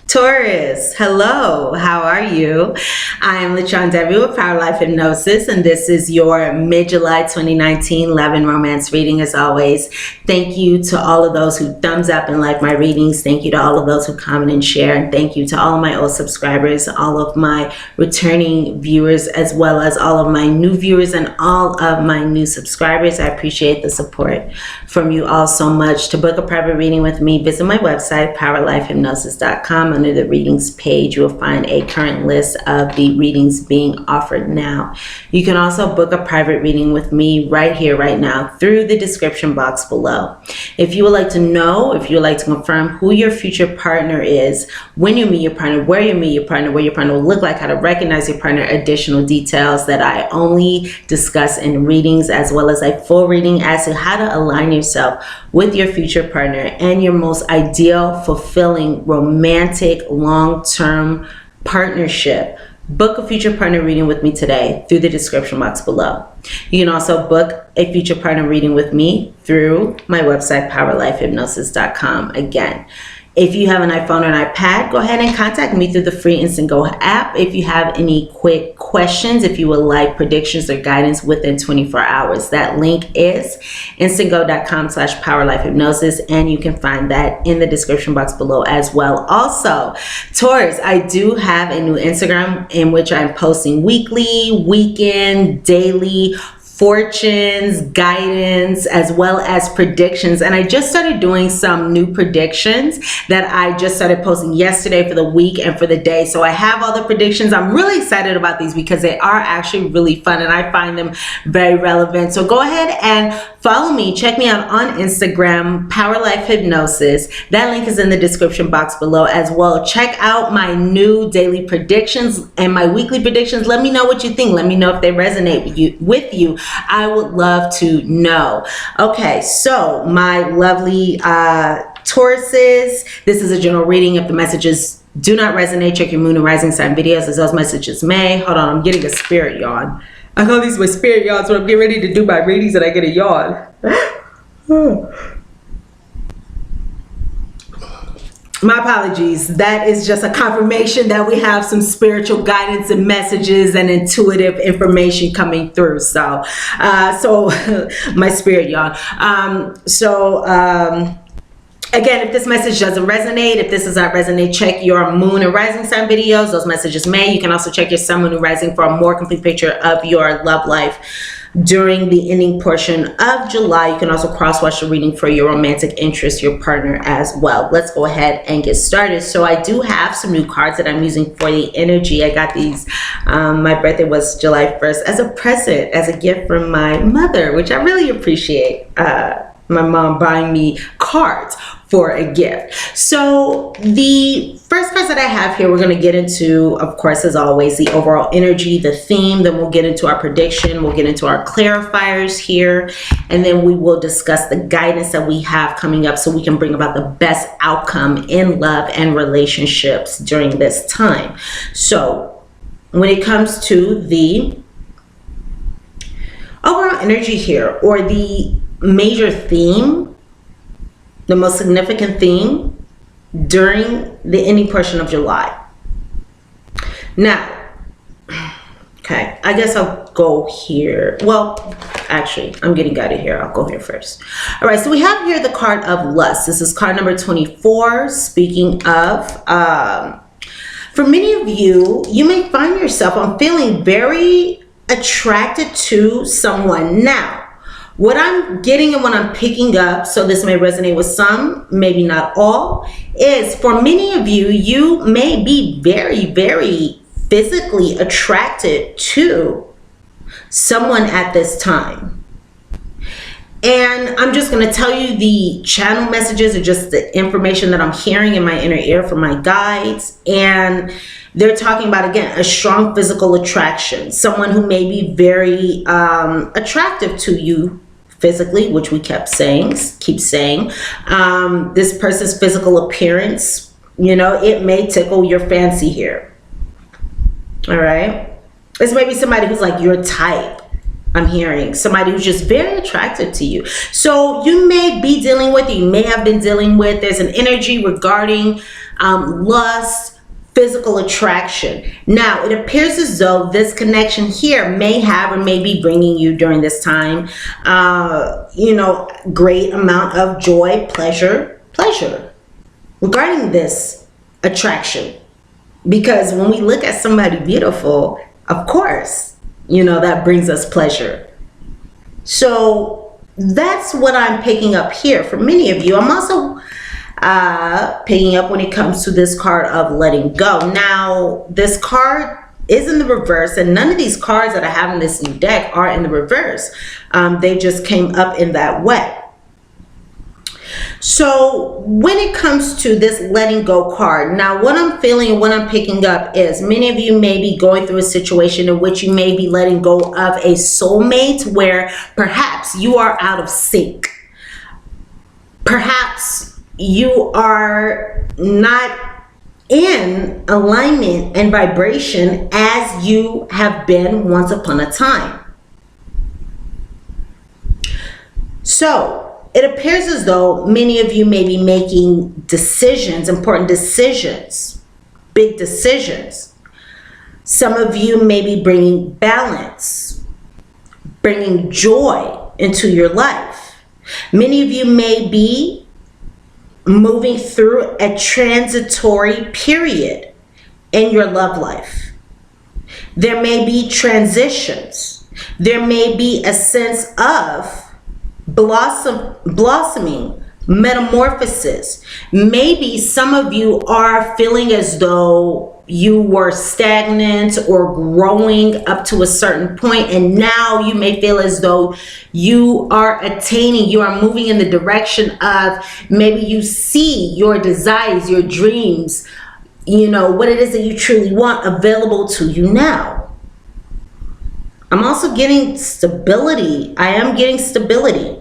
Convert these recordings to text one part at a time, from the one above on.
Taurus, hello, how are you? I am lachondevi with Power Life Hypnosis, and this is your mid-July 2019 love and romance reading. As always, thank you to all of those who thumbs up and like my readings. Thank you to all of those who comment and share. And thank you to all of my old subscribers, all of my returning viewers, as well as all of my new viewers and all of my new subscribers. I appreciate the support from you all so much. To book a private reading with me, visit my website, powerlifehypnosis.com. Under the readings page, you will find a current list of the readings being offered now. You can also book a private reading with me right here, right now, through the description box below. If you would like to know, if you would like to confirm who your future partner is, when you meet your partner, where you meet your partner, what your partner will look like, how to recognize your partner, additional details that I only discuss in readings, as well as a full reading as to how to align yourself with your future partner and your most ideal, fulfilling, romantic, long-term partnership. Book a future partner reading with me today through the description box below. You can also book a future partner reading with me through my website, powerlifehypnosis.com. Again, if you have an iPhone or an iPad, go ahead and contact me through the free Instant Go app. If you have any quick questions, if you would like predictions or guidance within 24 hours, that link is instantgo.com/powerlifehypnosis, and you can find that in the description box below as well. Also, Taurus, I do have a new Instagram in which I'm posting weekly, weekend, daily fortunes, guidance, as well as predictions. And I just started doing some new predictions that I just started posting yesterday for the week and for the day. So I have all the predictions. I'm really excited about these because they are actually really fun and I find them very relevant. So go ahead and follow me. Check me out on Instagram, Power Life Hypnosis. That link is in the description box below as well. Check out my new daily predictions and my weekly predictions. Let me know what you think. Let me know if they resonate with you. I would love to know. Okay, so my lovely Tauruses, this is a general reading. If the messages do not resonate, check your moon and rising sign videos as those messages may. Hold on, I'm getting a spirit yawn. I call these my spirit yawns when I'm getting ready to do my readings and I get a yawn. My apologies. That is just a confirmation that we have some spiritual guidance and messages and intuitive information coming through. So my spirit yawn. Again, if this message doesn't resonate, if this does not resonate, check your moon and rising sign videos. Those messages may. You can also check your sun, moon, and rising for a more complete picture of your love life during the ending portion of July. You can also cross-watch the reading for your romantic interest, your partner as well. Let's go ahead and get started. So I do have some new cards that I'm using for the energy. I got these, my birthday was July 1st, as a present, as a gift from my mother, which I really appreciate. My mom buying me cards for a gift. So the first cards that I have here, we're going to get into, of course, as always, the overall energy, the theme. Then we'll get into our prediction. We'll get into our clarifiers here. And then we will discuss the guidance that we have coming up so we can bring about the best outcome in love and relationships during this time. So when it comes to the overall energy here, or the major theme, the most significant theme during the ending portion of July. Now, okay, I guess I'll go here. Well, actually, I'm getting out of here. I'll go here first. All right, so we have here the card of lust. This is card number 24. Speaking of, for many of you, you may find yourself, I'm feeling very attracted to someone. Now, what I'm getting and what I'm picking up, so this may resonate with some, maybe not all, is for many of you, you may be very, very physically attracted to someone at this time. And I'm just going to tell you the channel messages or just the information that I'm hearing in my inner ear from my guides. And they're talking about, again, a strong physical attraction. Someone who may be very attractive to you physically, which we keep saying. This person's physical appearance, you know, it may tickle your fancy here. All right. This may be somebody who's like your type. I'm hearing somebody who's just very attractive to you. So you may be dealing with, you may have been dealing with, there's an energy regarding lust, physical attraction. Now, it appears as though this connection here may have or may be bringing you during this time, great amount of joy, pleasure regarding this attraction. Because when we look at somebody beautiful, of course, that brings us pleasure. So that's what I'm picking up here for many of you. I'm also picking up when it comes to this card of letting go. Now, this card is in the reverse, and none of these cards that I have in this new deck are in the reverse. They just came up in that way. So when it comes to this letting go card, now what I'm feeling and what I'm picking up is many of you may be going through a situation in which you may be letting go of a soulmate where perhaps you are out of sync. Perhaps you are not in alignment and vibration as you have been once upon a time. So it appears as though many of you may be making decisions, important decisions, big decisions. Some of you may be bringing balance, bringing joy into your life. Many of you may be moving through a transitory period in your love life. There may be transitions. There may be a sense of blossoming, metamorphosis. Maybe some of you are feeling as though you were stagnant or growing up to a certain point, and now you may feel as though you are attaining, you are moving in the direction of, maybe you see your desires, your dreams, what it is that you truly want available to you now. I'm also getting stability. I am getting stability.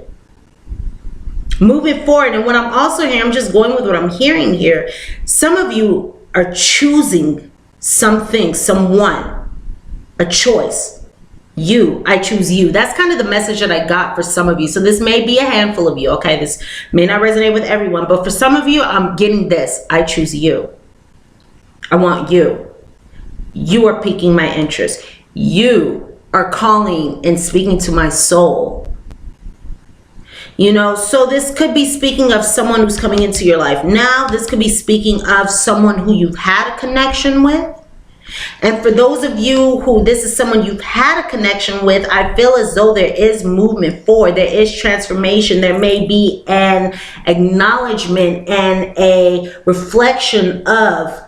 Moving forward, and what I'm also hearing, I'm just going with what I'm hearing here. Some of you are choosing something, someone, a choice. You, I choose you. That's kind of the message that I got for some of you. So this may be a handful of you, okay? This may not resonate with everyone, but for some of you, I'm getting this. I choose you. I want you. You are piquing my interest. You are calling and speaking to my soul. So this could be speaking of someone who's coming into your life now. This could be speaking of someone who you've had a connection with. And for those of you who this is someone you've had a connection with, I feel as though there is movement forward. There is transformation. There may be an acknowledgement and a reflection of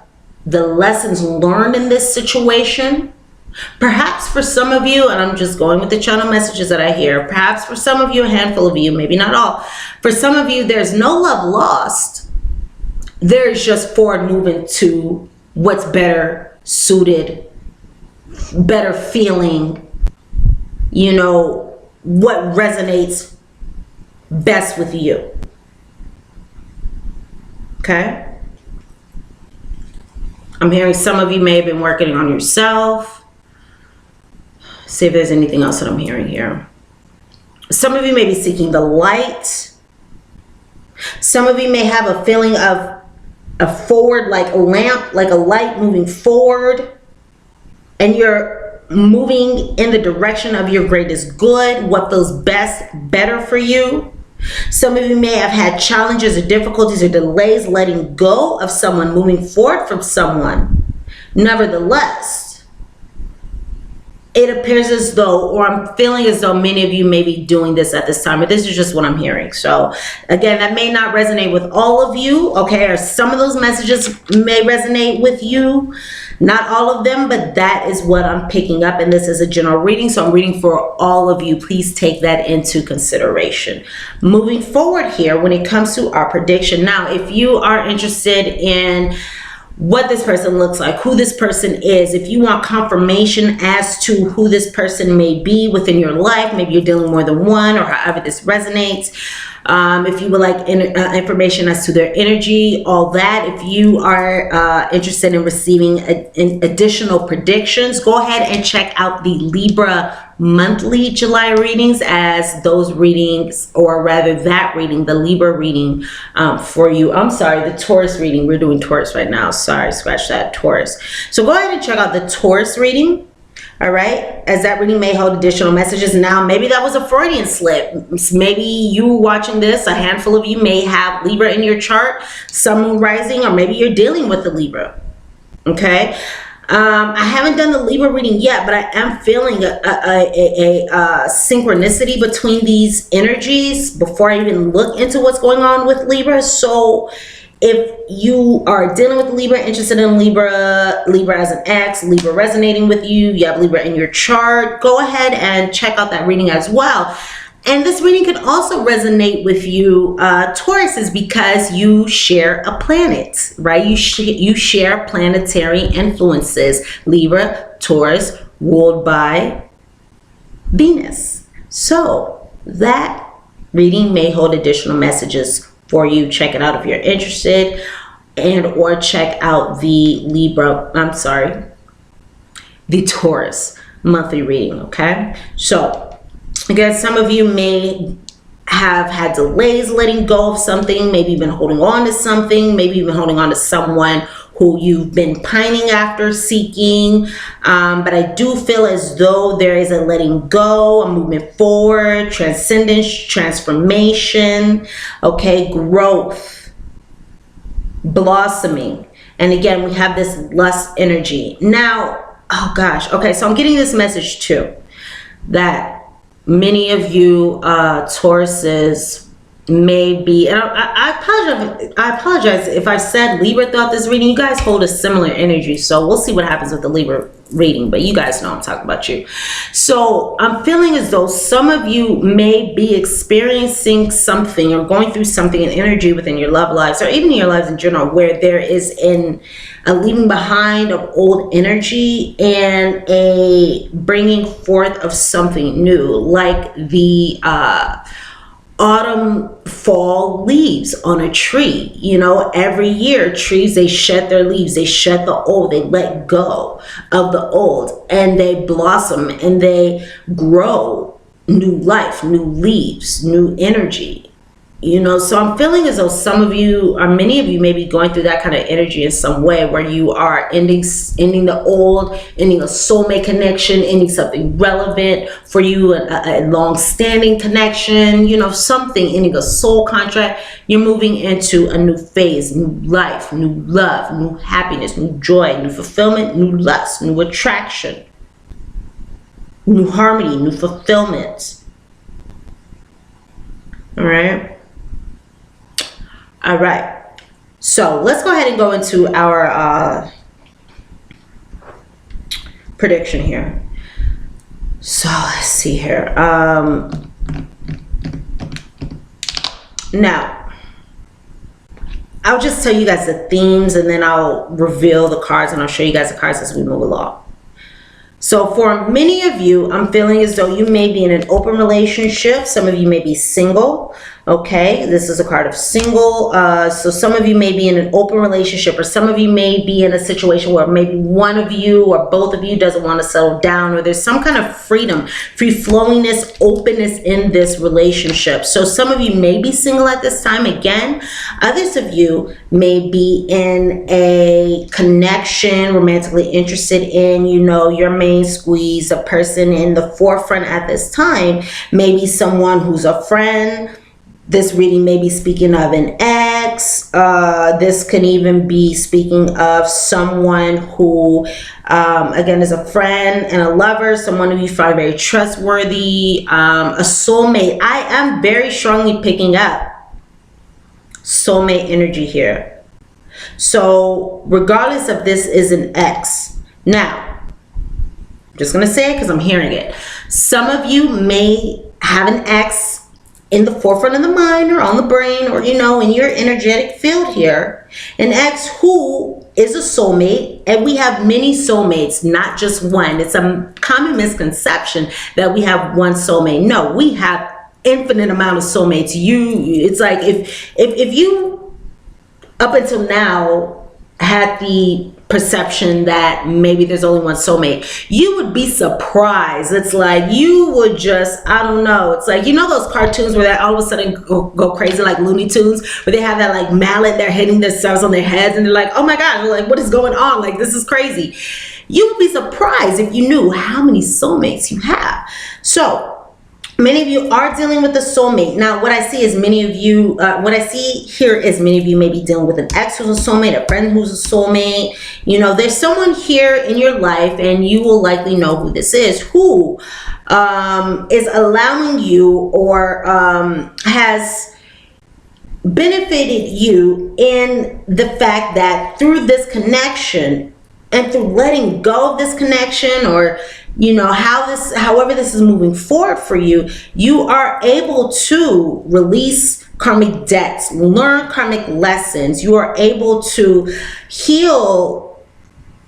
the lessons learned in this situation. Perhaps for some of you, and I'm just going with the channel messages that I hear, perhaps for some of you, a handful of you, maybe not all, for some of you, there's no love lost. There's just forward movement to what's better suited, better feeling, what resonates best with you. Okay? I'm hearing some of you may have been working on yourself. See if there's anything else that I'm hearing here. Some of you may be seeking the light. Some of you may have a feeling of a forward, like a lamp, like a light moving forward. And you're moving in the direction of your greatest good, what feels better for you. Some of you may have had challenges or difficulties or delays letting go of someone, moving forward from someone. Nevertheless, it appears as though, or I'm feeling as though many of you may be doing this at this time, but this is just what I'm hearing. So again, that may not resonate with all of you, okay? Or some of those messages may resonate with you, not all of them, but that is what I'm picking up. And this is a general reading, so I'm reading for all of you. Please take that into consideration. Moving forward here, when it comes to our prediction. Now, if you are interested in what this person looks like, who this person is, if you want confirmation as to who this person may be within your life, maybe you're dealing more than one, or however this resonates. If you would like information as to their energy, all that. If you are interested in receiving additional predictions, go ahead and check out the Libra monthly July readings, as those readings, or rather that reading, the Libra reading for you. I'm sorry, the Taurus reading. We're doing Taurus right now. Sorry, scratch that, Taurus. So go ahead and check out the Taurus reading. All right, as that reading may hold additional messages. Now, maybe that was a Freudian slip. Maybe you watching this, a handful of you may have Libra in your chart, Sun, Moon, Rising, or maybe you're dealing with the Libra. Okay, I haven't done the Libra reading yet, but I am feeling a synchronicity between these energies before I even look into what's going on with Libra. So if you are dealing with Libra, interested in Libra, Libra as an ex, Libra resonating with you, you have Libra in your chart, go ahead and check out that reading as well. And this reading could also resonate with you, Tauruses, because you share a planet, right? You share planetary influences. Libra, Taurus, ruled by Venus. So that reading may hold additional messages for you. Check it out if you're interested, and or check out the the Taurus monthly reading. Okay, so again, some of you may have had delays letting go of something. Maybe you've been holding on to something. Maybe you've been holding on to someone who you've been pining after, seeking. But I do feel as though there is a letting go, a movement forward, transcendence, transformation, okay, growth, blossoming. And again, we have this lust energy. Now, oh gosh, okay, so I'm getting this message too, that many of you Tauruses may be, and I apologize if I said Libra throughout this reading. You guys hold a similar energy, so we'll see what happens with the Libra reading, but you guys know I'm talking about you. So I'm feeling as though some of you may be experiencing something or going through something in energy within your love lives, or even in your lives in general, where there is a leaving behind of old energy and a bringing forth of something new, like the autumn fall leaves on a tree. You know, every year trees, they shed their leaves, they shed the old, they let go of the old, and they blossom and they grow new life, new leaves, new energy. You know, so I'm feeling as though some of you, or many of you, may be going through that kind of energy in some way, where you are ending the old, ending a soulmate connection, ending something relevant for you, a long-standing connection, you know, something, ending a soul contract. You're moving into a new phase, new life, new love, new happiness, new joy, new fulfillment, new lust, new attraction, new harmony, new fulfillment. All right. All right, so let's go ahead and go into our prediction here. So let's see here. Now, I'll just tell you guys the themes, and then I'll reveal the cards, and I'll show you guys the cards as we move along. So for many of you, I'm feeling as though you may be in an open relationship. Some of you may be single. Okay, this is a card of single. So some of you may be in an open relationship, or some of you may be in a situation where maybe one of you or both of you doesn't want to settle down, or there's some kind of freedom, free-flowingness, openness in this relationship. So some of you may be single at this time. Again, others of you may be in a connection, romantically interested in, you know, your main squeeze. A person in the forefront at this time may be someone who's a friend. This reading may be speaking of an ex. This can even be speaking of someone who, again, is a friend and a lover, someone who you find very trustworthy, a soulmate. I am very strongly picking up soulmate energy here. So regardless if this is an ex. Now, I'm just going to say it because I'm hearing it. Some of you may have an ex in the forefront of the mind, or on the brain, or, you know, in your energetic field here, an ex who is a soulmate. And we have many soulmates, not just one. It's a common misconception that we have one soulmate. No, we have infinite amount of soulmates. It's like if you up until now had the perception that maybe there's only one soulmate, you would be surprised. It's like you would just, I don't know. It's like, you know those cartoons where they all of a sudden go crazy, like Looney Tunes, where they have that like mallet, they're hitting themselves on their heads and they're like, oh my God, like what is going on? Like this is crazy. You would be surprised if you knew how many soulmates you have. So many of you are dealing with a soulmate. Now, what I see is many of you, what I see here is many of you may be dealing with an ex who's a soulmate, a friend who's a soulmate. You know, there's someone here in your life, and you will likely know who this is, who is allowing you or has benefited you in the fact that through this connection and through letting go of this connection, or you know, however this is moving forward for you, you are able to release karmic debts, learn karmic lessons. You are able to heal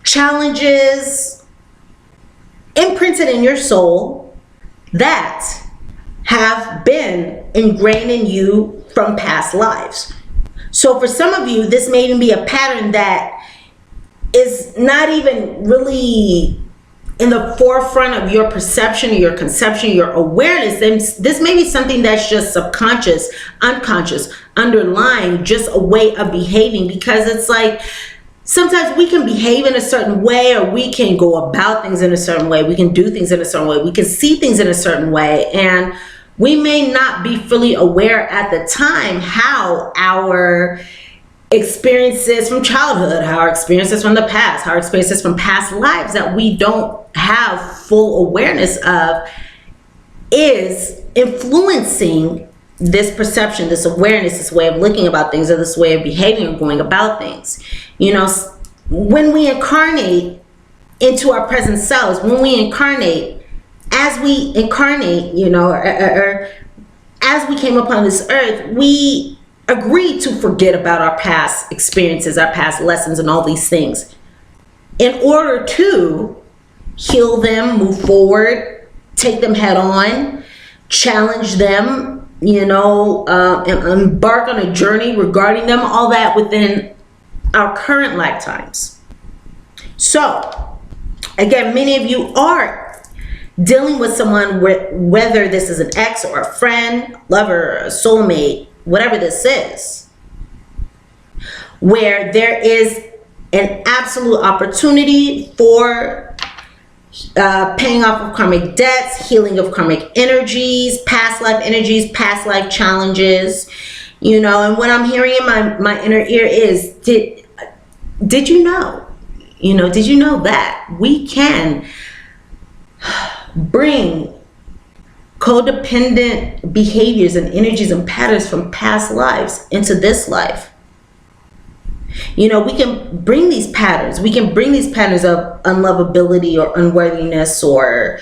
challenges imprinted in your soul that have been ingrained in you from past lives. So for some of you, this may even be a pattern that is not even really in the forefront of your perception, or your conception, your awareness. This may be something that's just subconscious, unconscious, underlying, just a way of behaving, because it's like sometimes we can behave in a certain way, or we can go about things in a certain way. We can do things in a certain way. We can see things in a certain way. And we may not be fully aware at the time how our experiences from childhood, how our experiences from the past, how our experiences from past lives that we don't have full awareness of is influencing this perception, this awareness, this way of looking about things, or this way of behaving or going about things. You know, when we incarnate into our present selves, when we incarnate, as we incarnate, you know, or as we came upon this earth, we agreed to forget about our past experiences, our past lessons, and all these things in order to heal them, move forward, take them head on, challenge them, you know, embark on a journey regarding them, all that within our current lifetimes. So again, many of you are dealing with someone, whether this is an ex or a friend, lover, a soulmate, whatever this is, where there is an absolute opportunity for paying off of karmic debts, healing of karmic energies, past life challenges, you know. And what I'm hearing in my inner ear is, did you know, did you know that we can bring codependent behaviors and energies and patterns from past lives into this life? You know, we can bring these patterns. We can bring these patterns of unlovability or unworthiness or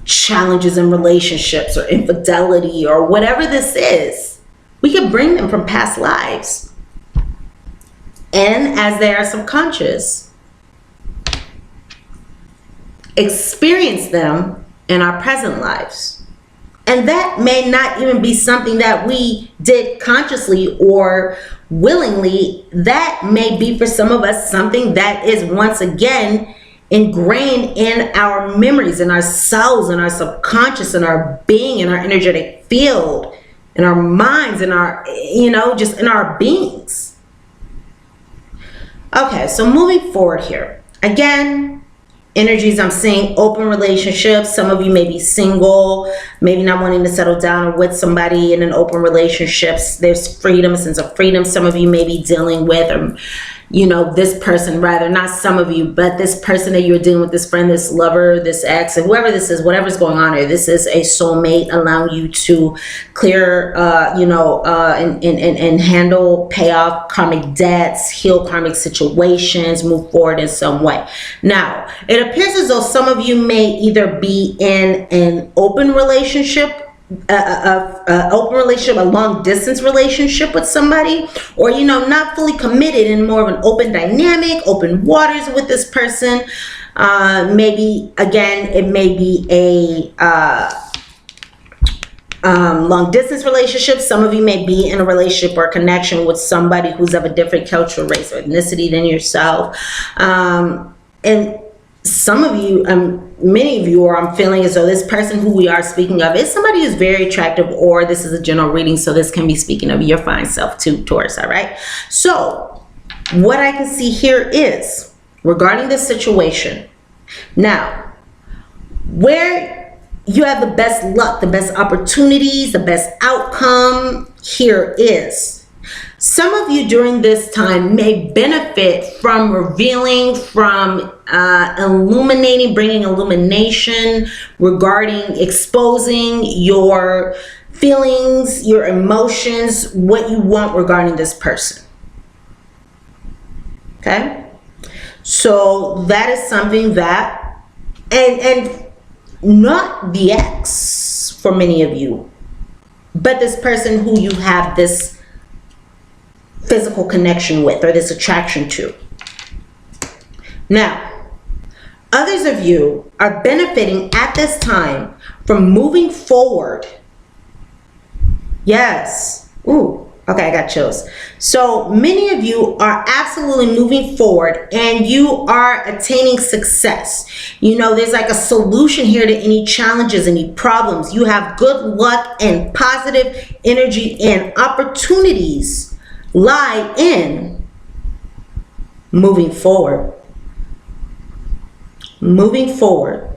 challenges in relationships or infidelity or whatever this is. We can bring them from past lives. And as they are subconscious, experience them in our present lives. And that may not even be something that we did consciously or willingly. That may be for some of us something that is once again ingrained in our memories, in our cells, in our subconscious, in our being, in our energetic field, in our minds, in our, just in our beings. Okay, so moving forward here. Again, energies I'm seeing open relationships. Some of you may be single, maybe not wanting to settle down or with somebody in an open relationships. There's freedom, a sense of freedom. Some of you may be dealing with, this person, rather, not some of you, but this person that you're dealing with, this friend, this lover, this ex, and whoever this is, whatever's going on here, this is a soulmate allowing you to clear, and handle, pay off karmic debts, heal karmic situations, move forward in some way. Now, it appears as though some of you may either be in an open relationship, a long distance relationship with somebody, or not fully committed, in more of an open dynamic, open waters with this person. Maybe again, it may be long distance relationships. Some of you may be in a relationship or connection with somebody who's of a different cultural, race, or ethnicity than yourself. And some of you, many of you, or I'm feeling as though this person who we are speaking of is somebody who's very attractive, or this is a general reading, so this can be speaking of your fine self too, Taurus, all right? So what I can see here is, regarding this situation, now, where you have the best luck, the best opportunities, the best outcome here is, some of you during this time may benefit from revealing, from illuminating, bringing illumination regarding exposing your feelings, your emotions, what you want regarding this person. Okay? So that is something that, and not the ex for many of you, but this person who you have this physical connection with, or this attraction to. Now, others of you are benefiting at this time from moving forward. Yes. Ooh. Okay, I got chills. So many of you are absolutely moving forward and you are attaining success. You know, there's like a solution here to any challenges, any problems. You have good luck and positive energy, and opportunities lie in moving forward. Moving forward.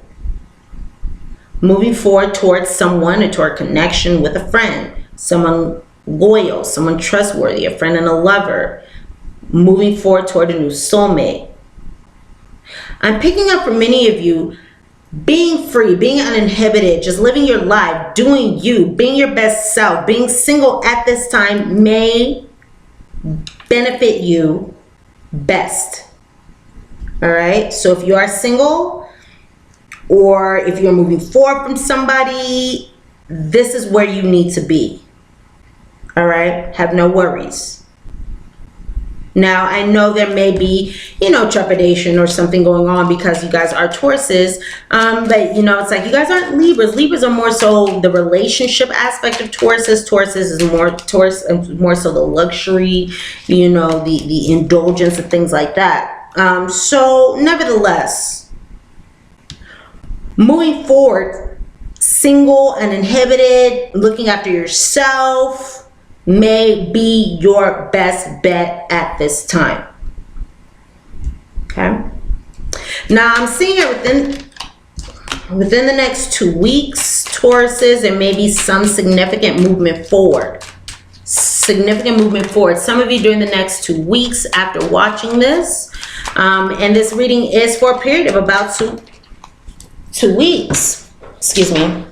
Moving forward towards someone, or toward connection with a friend, someone loyal, someone trustworthy, a friend and a lover, moving forward toward a new soulmate. I'm picking up for many of you, being free, being uninhibited, just living your life, doing you, being your best self, being single at this time may benefit you best. All right, so if you are single, or if you're moving forward from somebody, this is where you need to be. All right, have no worries. Now, I know there may be, trepidation or something going on because you guys are Tauruses, but it's like you guys aren't Libras. Libras are more so the relationship aspect of Tauruses. Tauruses is more so the luxury, the indulgence and things like that. So nevertheless, moving forward, single, uninhibited, looking after yourself may be your best bet at this time. Okay. Now I'm seeing it within the next 2 weeks, Tauruses, there may be some significant movement forward. Significant movement forward. Some of you during the next 2 weeks after watching this, and this reading is for a period of about two weeks. Excuse me.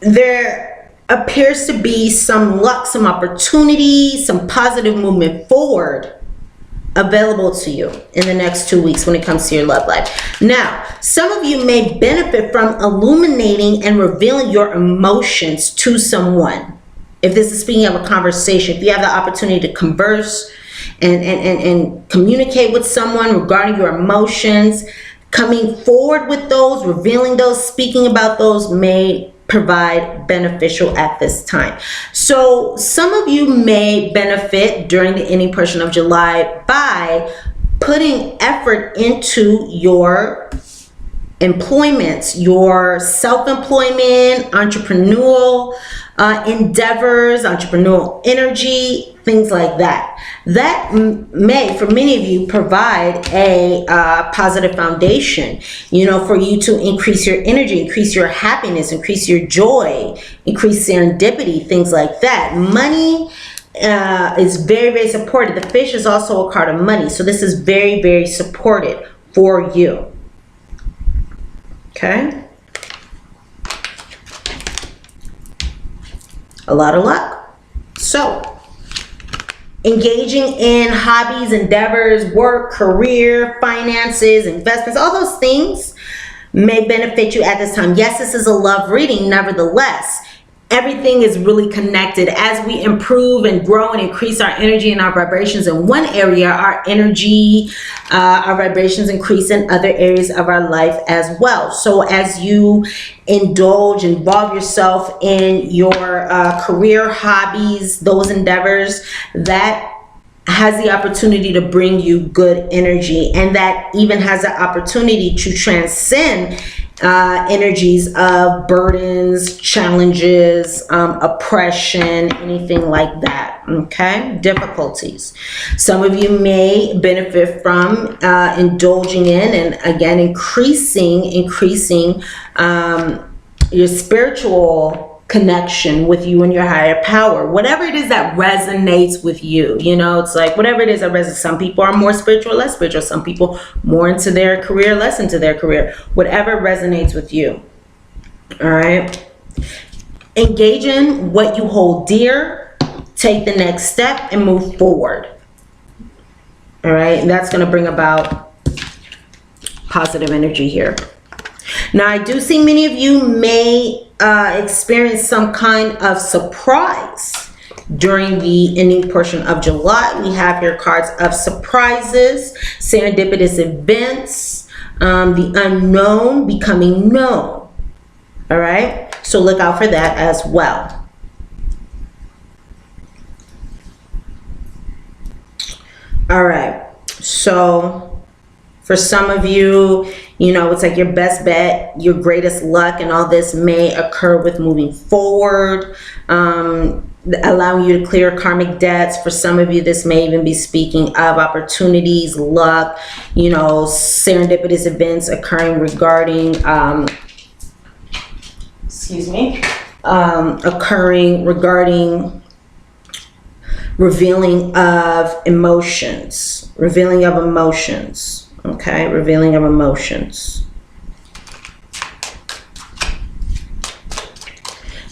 There appears to be some luck, some opportunity, some positive movement forward available to you in the next 2 weeks when it comes to your love life. Now, some of you may benefit from illuminating and revealing your emotions to someone. If this is speaking of a conversation, if you have the opportunity to converse and communicate with someone regarding your emotions, coming forward with those, revealing those, speaking about those may provide beneficial at this time. So some of you may benefit during the ending portion of July by putting effort into your employments, your self-employment, entrepreneurial endeavors, entrepreneurial energy, things like that. That may, for many of you, provide a positive foundation, for you to increase your energy, increase your happiness, increase your joy, increase serendipity, things like that. Money is very, very supported. The fish is also a card of money. So this is very, very supported for you. Okay. A lot of luck. So, engaging in hobbies, endeavors, work, career, finances, investments, all those things may benefit you at this time. Yes, this is a love reading. Nevertheless, everything is really connected. As we improve and grow and increase our energy and our vibrations in one area, our energy, our vibrations increase in other areas of our life as well. So as you involve yourself in your career, hobbies, those endeavors, that has the opportunity to bring you good energy, and that even has the opportunity to transcend energies of burdens, challenges, oppression, anything like that. Okay, difficulties. Some of you may benefit from indulging in, and again, increasing your spiritual connection with you and your higher power. Whatever it is that resonates with you, you know, it's like whatever it is that resonates. Some people are more spiritual, less spiritual. Some people more into their career, less into their career. Whatever resonates with you. All right. Engage in what you hold dear. Take the next step and move forward. All right. And that's going to bring about positive energy here. Now, I do see many of you may experience some kind of surprise during the ending portion of July. We have here cards of surprises, serendipitous events, the unknown becoming known. All right, so look out for that as well. All right, so for some of you, you know, it's like your best bet, your greatest luck, and all this may occur with moving forward, allowing you to clear karmic debts. For some of you, this may even be speaking of opportunities, luck, you know, serendipitous events occurring regarding, occurring regarding revealing of emotions, okay, revealing of emotions.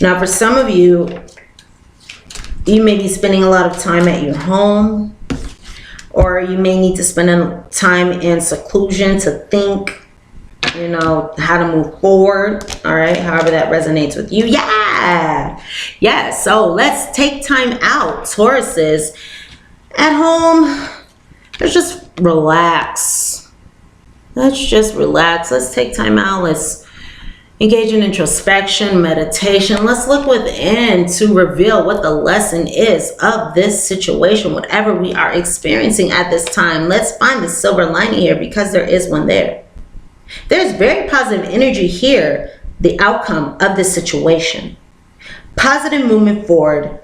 Now, for some of you, you may be spending a lot of time at your home, or you may need to spend time in seclusion to think, you know, how to move forward. All right, however that resonates with you. Yeah, so let's take time out, Tauruses. At home, let's just relax. Let's take time out. Let's engage in introspection, meditation. Let's look within to reveal what the lesson is of this situation, whatever we are experiencing at this time. Let's find the silver lining here, because there is one there. There's very positive energy here, the outcome of this situation. Positive movement forward,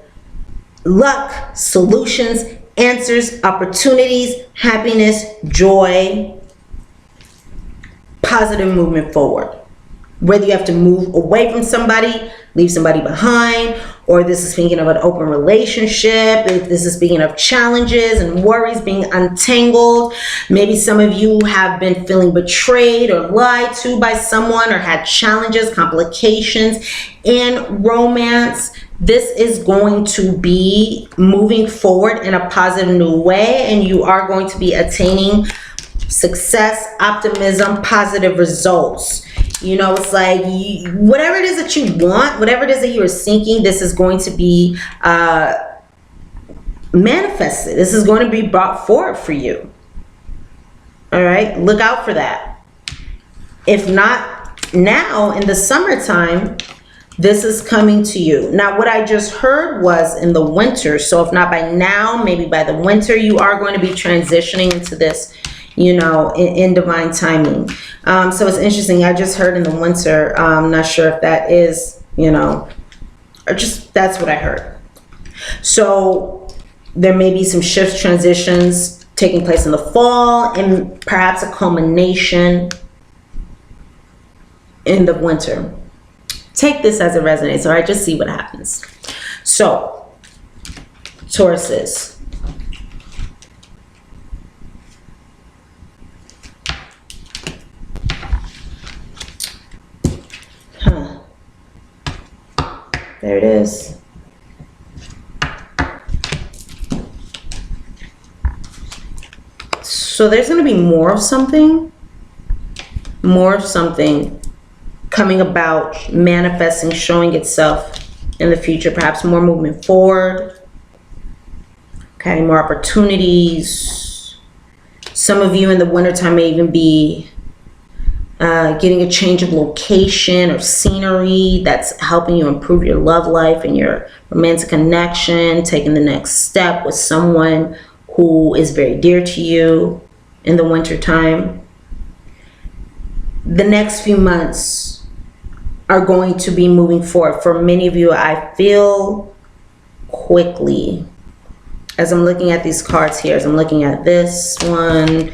luck, solutions, answers, opportunities, happiness, joy, positive movement forward. Whether you have to move away from somebody, leave somebody behind, or this is speaking of an open relationship, if this is speaking of challenges and worries being untangled. Maybe some of you have been feeling betrayed or lied to by someone, or had challenges, complications in romance. This is going to be moving forward in a positive new way, and you are going to be attaining success, optimism, positive results. You know, it's like whatever it is that you want, whatever it is that you are seeking, this is going to be manifested. This is going to be brought forward for you. All right, look out for that. If not now, in the summertime, this is coming to you. Now, what I just heard was in the winter. So if not by now, maybe by the winter, you are going to be transitioning into this, you know, in divine timing. So it's interesting. I just heard in the winter. I'm not sure if that is, you know, or just that's what I heard. So there may be some shifts, transitions taking place in the fall, and perhaps a culmination in the winter. Take this as it resonates. All right, just see what happens. So, Tauruses. There it is. So there's going to be more of something coming about, manifesting, showing itself in the future, perhaps more movement forward. Okay, more opportunities. Some of you in the wintertime may even be getting a change of location or scenery that's helping you improve your love life and your romantic connection, taking the next step with someone who is very dear to you in the wintertime. The next few months are going to be moving forward. For many of you, I feel quickly. As I'm looking at these cards here, as I'm looking at this one,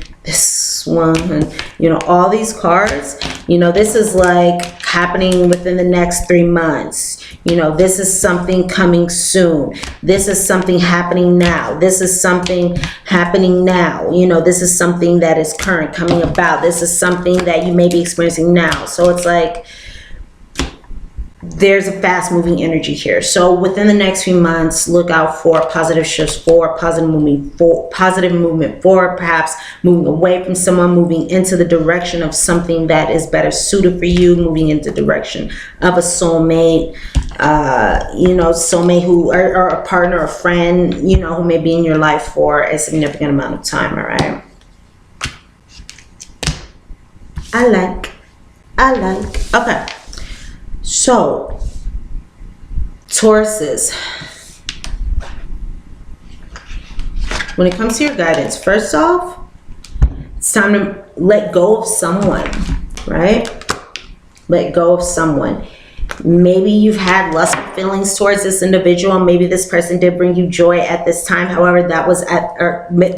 you know, all these cards, you know, this is like happening within the next 3 months. You know, this is something coming soon. This is something happening now. This is something happening now. You know, this is something that is current, coming about. This is something that you may be experiencing now. So it's like there's a fast moving energy here. So within the next few months, look out for positive shifts forward, positive movement forward, perhaps moving away from someone, moving into the direction of something that is better suited for you, moving into the direction of a soulmate, you know, soulmate who, or a partner, a friend, you know, who may be in your life for a significant amount of time. All right. I like. Okay. So, Tauruses, when it comes to your guidance, first off, it's time to let go of someone, right? Let go of someone. Maybe you've had lustful feelings towards this individual. Maybe this person did bring you joy at this time. However, that was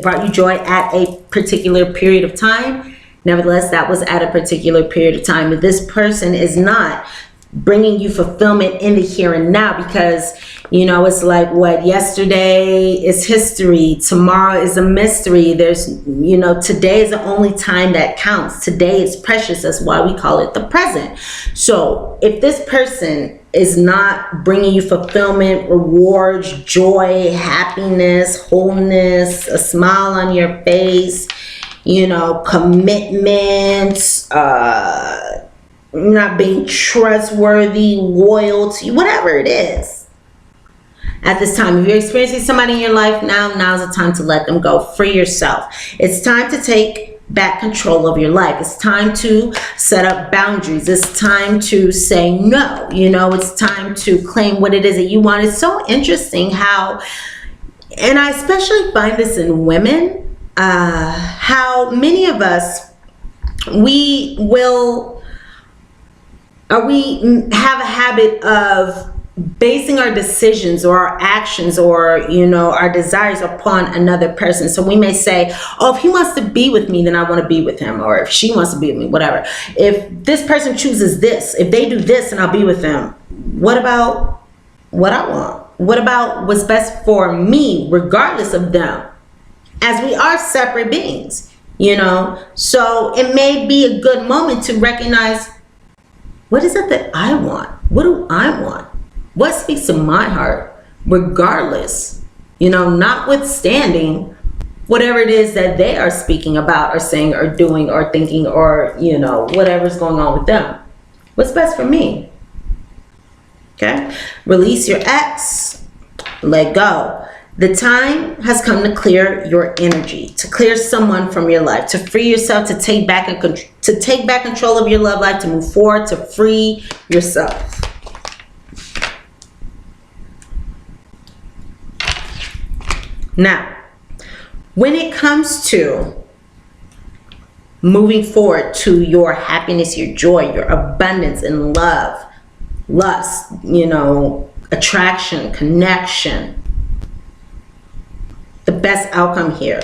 brought you joy at a particular period of time. Nevertheless, that was at a particular period of time. But this person is not bringing you fulfillment in the here and now, because, you know, it's like, what, yesterday is history, tomorrow is a mystery. There's, you know, today is the only time that counts. Today is precious. That's why we call it the present. So if this person is not bringing you fulfillment, rewards, joy, happiness, wholeness, a smile on your face, you know, commitment, not being trustworthy, loyalty, whatever it is. At this time, if you're experiencing somebody in your life now, now's the time to let them go. Free yourself. It's time to take back control of your life. It's time to set up boundaries. It's time to say no. You know, it's time to claim what it is that you want. It's so interesting how, and I especially find this in women, how many of us, we have a habit of basing our decisions or our actions or, you know, our desires upon another person. So we may say, oh, if he wants to be with me, then I want to be with him. Or if she wants to be with me, whatever. If this person chooses this, if they do this, then I'll be with them. What about what I want? What about what's best for me, regardless of them? As we are separate beings, you know? So it may be a good moment to recognize, what is it that I want? What do I want? What speaks to my heart, regardless, you know, notwithstanding whatever it is that they are speaking about or saying or doing or thinking or, you know, whatever's going on with them. What's best for me? Okay? Release your ex. Let go. The time has come to clear your energy, to clear someone from your life, to free yourself, to take back control of your love life, to move forward, to free yourself. Now, when it comes to moving forward to your happiness, your joy, your abundance in love, lust, you know, attraction, connection, the best outcome here.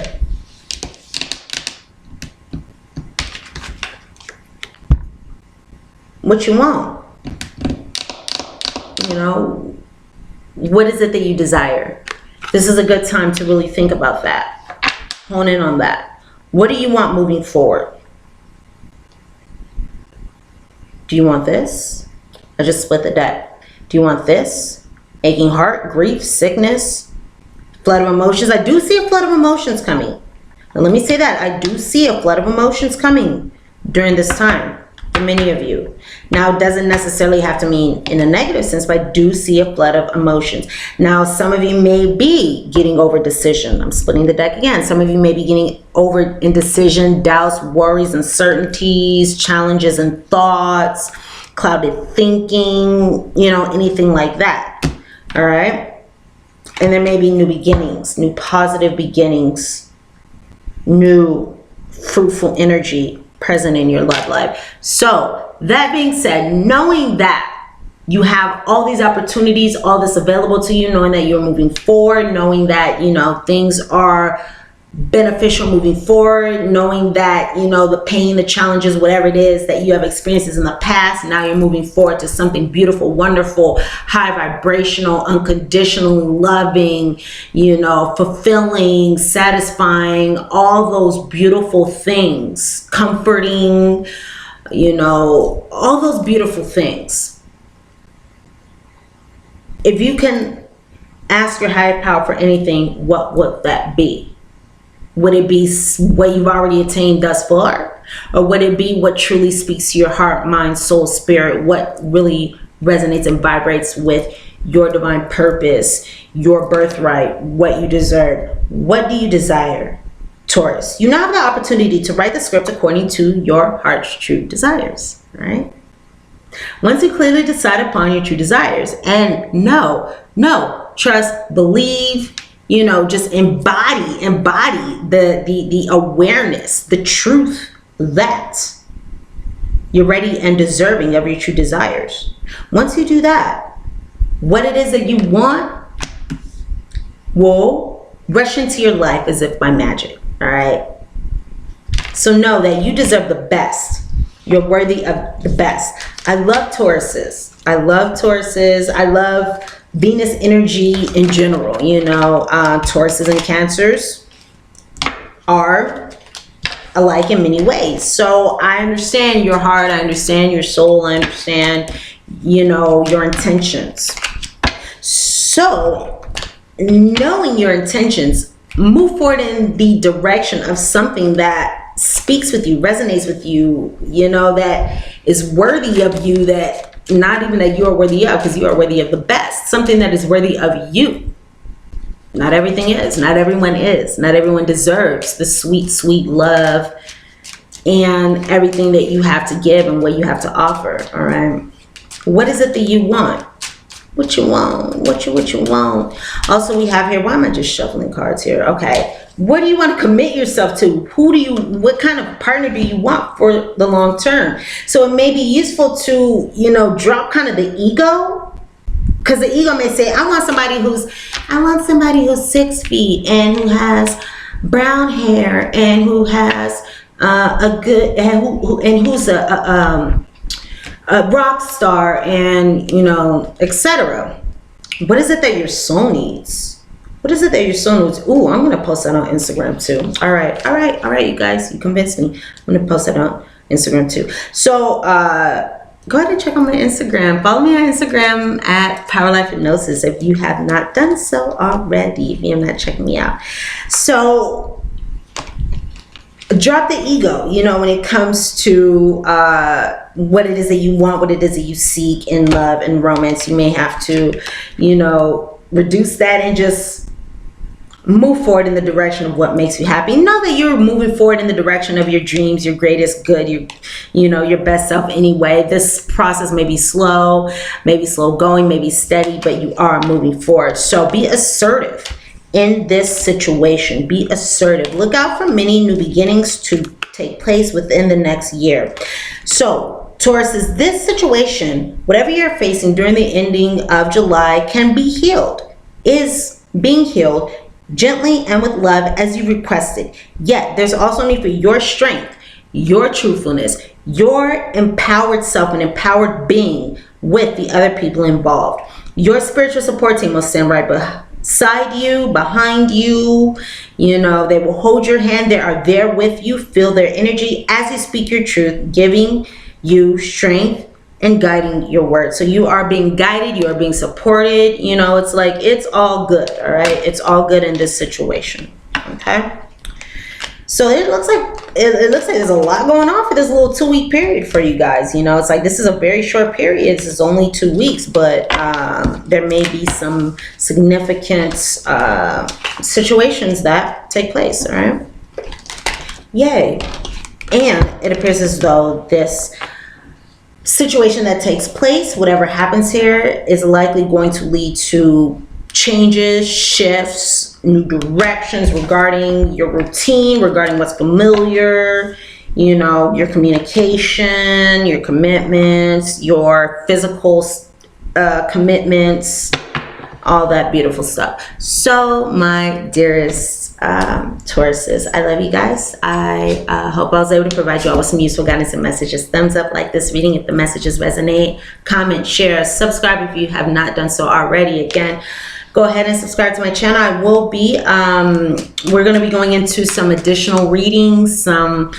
What you want? You know, what is it that you desire? This is a good time to really think about that. Hone in on that. What do you want moving forward? Do you want this? I just split the deck. Do you want this? Aching heart, grief, sickness, flood of emotions. I do see a flood of emotions coming. And let me say that. I do see a flood of emotions coming during this time. for many of you. Now, it doesn't necessarily have to mean in a negative sense, but I do see a flood of emotions. Now, some of you may be getting over decision. I'm splitting the deck again. Some of you may be getting over indecision, doubts, worries, uncertainties, challenges and thoughts, clouded thinking, you know, anything like that. All right. And there may be new beginnings, new positive beginnings, new fruitful energy present in your love life. So that being said, knowing that you have all these opportunities, all this available to you, knowing that you're moving forward, knowing that, you know, things are beneficial moving forward, knowing that, you know, the pain, the challenges, whatever it is that you have experiences in the past, now you're moving forward to something beautiful, wonderful, high vibrational, unconditionally loving, you know, fulfilling, satisfying, all those beautiful things, comforting, you know, all those beautiful things. If you can ask your higher power for anything, what would that be? Would it be what you've already attained thus far? Or would it be what truly speaks to your heart, mind, soul, spirit? What really resonates and vibrates with your divine purpose, your birthright, what you deserve? What do you desire, Taurus? You now have the opportunity to write the script according to your heart's true desires, right? Once you clearly decide upon your true desires and know, trust, believe, you know, just embody the awareness, the truth that you're ready and deserving of your true desires. Once you do that, what it is that you want will rush into your life as if by magic, all right? So know that you deserve the best. You're worthy of the best. I love Tauruses. I love Venus energy in general. You know, Tauruses and Cancers are alike in many ways. So I understand your heart. I understand your soul. I understand, you know, your intentions. So knowing your intentions, move forward in the direction of something that speaks with you, resonates with you, you know, that is worthy of you, that not even that you are worthy of, because you are worthy of the best, something that is worthy of you. Not everything is, not everyone is, not everyone deserves the sweet, sweet love and everything that you have to give and what you have to offer. All right. What is it that you want? What you want? What you want? Also, we have here, why am I just shuffling cards here? Okay. What do you want to commit yourself to? What kind of partner do you want for the long term? So it may be useful to, you know, drop kind of the ego, because the ego may say, I want somebody who's 6 feet and who has brown hair and who has who's a rock star and, you know, etc. What is it that your soul needs? What is it that your soul needs? Ooh, I'm going to post that on Instagram too. All right, you guys, you convinced me. I'm going to post that on Instagram too. So go ahead and check on my Instagram. Follow me on Instagram at Power Life Hypnosis if you have not done so already, if you're not checking me out. So drop the ego, you know, when it comes to what it is that you want, what it is that you seek in love and romance. You may have to, you know, reduce that and just move forward in the direction of what makes you happy. Know that you're moving forward in the direction of your dreams, your greatest good, you know, your best self anyway. This process may be slow going, maybe steady, but you are moving forward. So be assertive in this situation. Be assertive. Look out for many new beginnings to take place within the next year. So Taurus, is this situation, whatever you're facing during the ending of July, can be healed, is being healed gently and with love as you requested. Yet there's also a need for your strength, your truthfulness, your empowered self and empowered being with the other people involved. Your spiritual support team will stand right beside you, behind you. You know, they will hold your hand. They are there with you. Feel their energy as you speak your truth, giving you strength and guiding your words. So you are being guided, you are being supported. You know, it's like, it's all good. All right, it's all good in this situation. Okay, so it looks like it looks like there's a lot going on for this little 2-week period for you guys. You know, it's like this is a very short period. This is only 2 weeks, but there may be some significant situations that take place. All right. Yay. And it appears as though this situation that takes place, whatever happens here, is likely going to lead to changes, shifts, new directions regarding your routine, regarding what's familiar, you know, your communication, your commitments, your physical commitments, all that beautiful stuff. So my dearest Tauruses, I love you guys. I hope I was able to provide you all with some useful guidance and messages. Thumbs up, like this reading if the messages resonate. Comment, share, subscribe if you have not done so already. Again, go ahead and subscribe to my channel. I will be, we're going to be going into some additional readings, some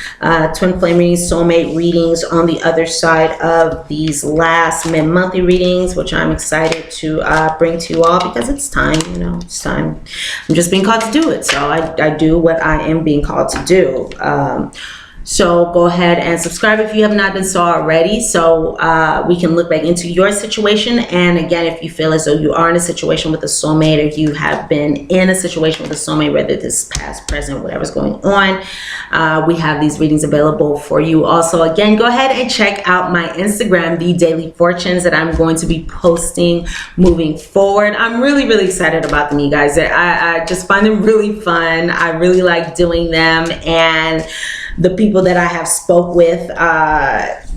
twin flame readings, soulmate readings on the other side of these last mid-monthly readings, which I'm excited to bring to you all because it's time, you know, it's time. I'm just being called to do it. So I do what I am being called to do. So go ahead and subscribe if you have not done so already, so we can look back into your situation. And again, if you feel as though you are in a situation with a soulmate, or you have been in a situation with a soulmate, whether this is past, present, whatever's going on, we have these readings available for you. Also, again, go ahead and check out my Instagram, The Daily Fortunes, that I'm going to be posting moving forward. I'm really, really excited about them, you guys. I just find them really fun. I really like doing them, and the people that I have spoke with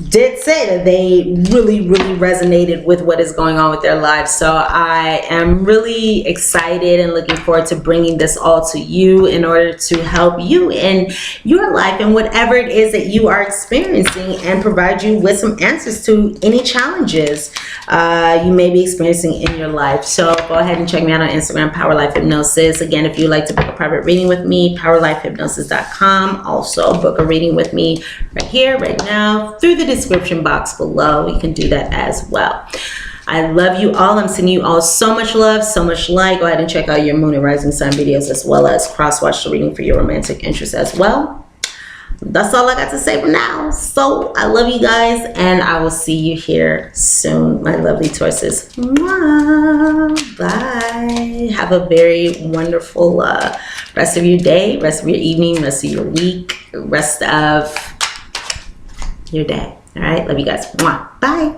did say that they really, really resonated with what is going on with their lives. So I am really excited and looking forward to bringing this all to you in order to help you in your life and whatever it is that you are experiencing, and provide you with some answers to any challenges you may be experiencing in your life. So go ahead and check me out on Instagram, Power Life Hypnosis. Again, if you'd like to book a private reading with me, powerlifehypnosis.com. Also book a reading with me right here, right now, through the description box below. You can do that as well. I love you all. I'm sending you all so much love, so much light. Go ahead and check out your moon and rising sign videos, as well as cross-watch the reading for your romantic interest as well. That's all I got to say for now. So I love you guys, and I will see you here soon, my lovely Tauruses. Bye. Have a very wonderful rest of your day, rest of your evening, rest of your week, rest of your day. All right. Love you guys. Bye.